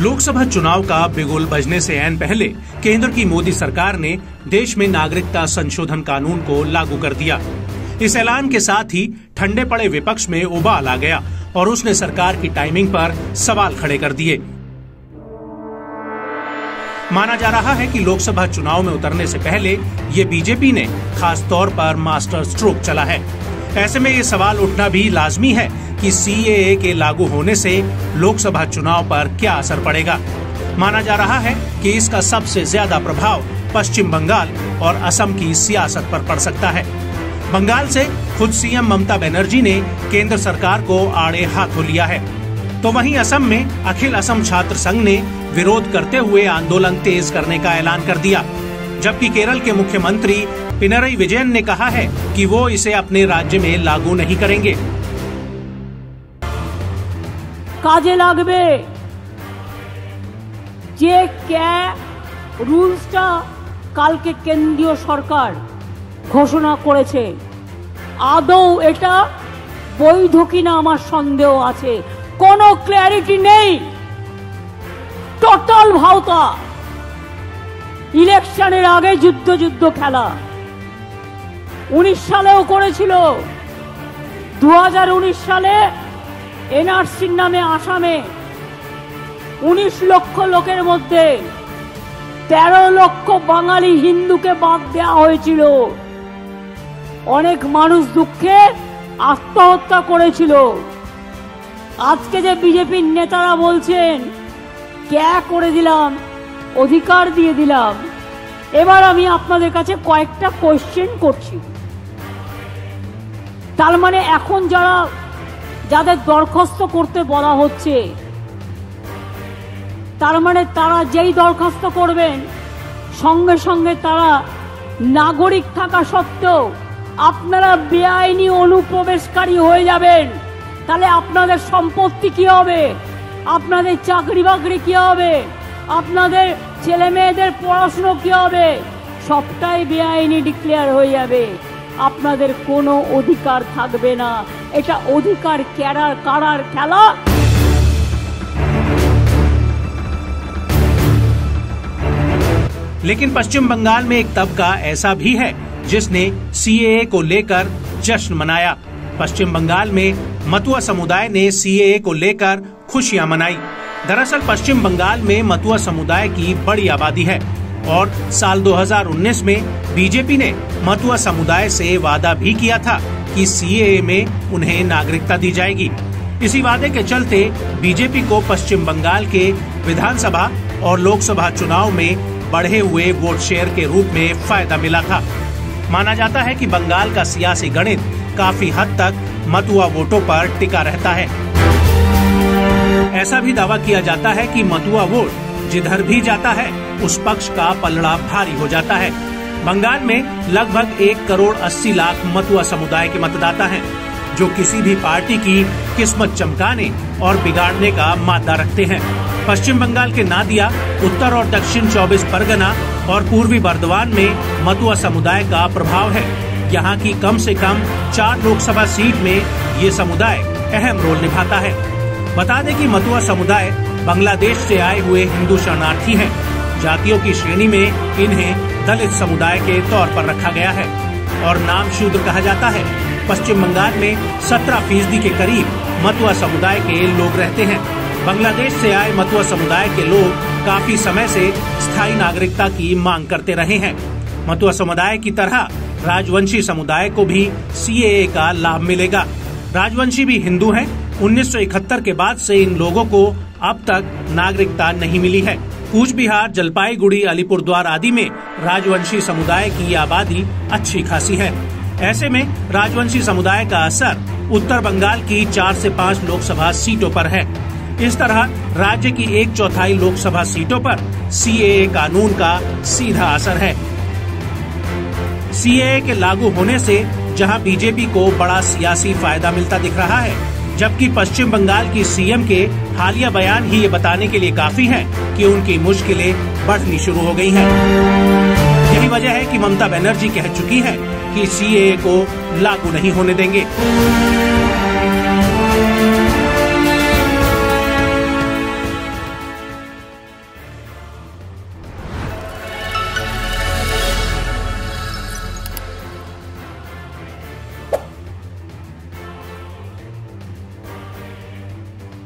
लोकसभा चुनाव का बिगुल बजने से ऐन पहले केंद्र की मोदी सरकार ने देश में नागरिकता संशोधन कानून को लागू कर दिया। इस ऐलान के साथ ही ठंडे पड़े विपक्ष में उबाल आ गया और उसने सरकार की टाइमिंग पर सवाल खड़े कर दिए। माना जा रहा है कि लोकसभा चुनाव में उतरने से पहले ये बीजेपी ने खास तौर पर मास्टर स्ट्रोक चला है। ऐसे में ये सवाल उठना भी लाजमी है कि सीएए के लागू होने से लोकसभा चुनाव पर क्या असर पड़ेगा। माना जा रहा है कि इसका सबसे ज्यादा प्रभाव पश्चिम बंगाल और असम की सियासत पर पड़ सकता है। बंगाल से खुद सीएम ममता बनर्जी ने केंद्र सरकार को आड़े हाथों लिया है, तो वहीं असम में अखिल असम छात्र संघ ने विरोध करते हुए आंदोलन तेज करने का ऐलान कर दिया, जबकि केरल के मुख्यमंत्री पिनरई विजयन ने कहा है कि वो इसे अपने राज्य में लागू नहीं करेंगे। কাজে লাগবে যে রুলসটা কালকে কেন্দ্রীয় সরকার ঘোষণা করেছে আদৌ এটা বৈধ কিনা আমার সন্দেহ আছে। কোনো ক্ল্যারিটি নেই, টোটাল ভাওতা। ইলেকশনের আগে যুদ্ধ খেলা 19 সালেও করেছিল। 2019 সালে এনআরসির নামে আসামে 19 লক্ষ লোকের মধ্যে 13 লক্ষ বাঙালি হিন্দুকে বাদ দেওয়া হয়েছিল। অনেক মানুষ দুঃখে আত্মহত্যা করেছিল। আজকে যে বিজেপির নেতারা বলছেন ক্যা করে দিলাম, অধিকার দিয়ে দিলাম, এবার আমি আপনাদের কাছে কয়েকটা কোয়েশ্চেন করছি। তার মানে এখন যাদের দরখাস্ত করতে বলা হচ্ছে, তার মানে তারা যেই দরখাস্ত করবেন সঙ্গে সঙ্গে তারা নাগরিক থাকা সত্ত্বেও আপনারা বেআইনি অনুপ্রবেশকারী হয়ে যাবেন। তাহলে আপনাদের সম্পত্তি কি হবে, আপনাদের চাকরি বাকরি কি হবে, আপনাদের ছেলে মেয়েদের পড়াশোনা কি হবে, সবটাই বেআইনি ডিক্লেয়ার হয়ে যাবে। আপনাদের কোনো অধিকার থাকবে না। এটা অধিকার কারার খেলা। लेकिन पश्चिम बंगाल में एक तबका ऐसा भी है जिसने सीएए को लेकर जश्न मनाया। पश्चिम बंगाल में मतुआ समुदाय ने सीएए को लेकर खुशियां मनाई। दरअसल पश्चिम बंगाल में मतुआ समुदाय की बड़ी आबादी है और साल 2019 में बीजेपी ने मतुआ समुदाय से वादा भी किया था कि सीएए में उन्हें नागरिकता दी जाएगी। इसी वादे के चलते बीजेपी को पश्चिम बंगाल के विधानसभा और लोकसभा चुनाव में बढ़े हुए वोट शेयर के रूप में फायदा मिला था। माना जाता है कि बंगाल का सियासी गणित काफी हद तक मतुआ वोटों पर टिका रहता है। ऐसा भी दावा किया जाता है कि मतुआ वोट जिधर भी जाता है उस पक्ष का पलड़ा भारी हो जाता है। बंगाल में लगभग 1 करोड़ 80 लाख मतुआ समुदाय के मतदाता हैं, जो किसी भी पार्टी की किस्मत चमकाने और बिगाड़ने का मादा रखते हैं। पश्चिम बंगाल के नादिया, उत्तर और दक्षिण 24 परगना और पूर्वी बर्दवान में मतुआ समुदाय का प्रभाव है। यहाँ की कम से कम 4 लोकसभा सीट में ये समुदाय अहम रोल निभाता है। बता दें कि मतुआ समुदाय बांग्लादेश से आए हुए हिंदू शरणार्थी हैं। जातियों की श्रेणी में इन्हें दलित समुदाय के तौर पर रखा गया है और नाम शूद्र कहा जाता है। पश्चिम बंगाल में 17% के करीब मतुआ समुदाय के लोग रहते हैं। बांग्लादेश से आए मतुआ समुदाय के लोग काफी समय से स्थायी नागरिकता की मांग करते रहे हैं। मतुआ समुदाय की तरह राजवंशी समुदाय को भी सीएए का लाभ मिलेगा। राजवंशी भी हिंदू हैं। 1971 के बाद से इन लोगों को अब तक नागरिकता नहीं मिली है। कूच बिहार, जलपाईगुड़ी, अलीपुरद्वार आदि में राजवंशी समुदाय की आबादी अच्छी खासी है। ऐसे में राजवंशी समुदाय का असर उत्तर बंगाल की 4 से 5 लोकसभा सीटों पर है। इस तरह राज्य की 1/4 लोकसभा सीटों पर सीएए कानून का सीधा असर है। सीएए के लागू होने से जहां बीजेपी को बड़ा सियासी फायदा मिलता दिख रहा है, जबकि पश्चिम बंगाल की सीएम के हालिया बयान ही ये बताने के लिए काफी है कि उनकी मुश्किलें बढ़नी शुरू हो गई हैं। यही वजह है कि ममता बनर्जी कह चुकी हैं कि सीएए को लागू नहीं होने देंगे।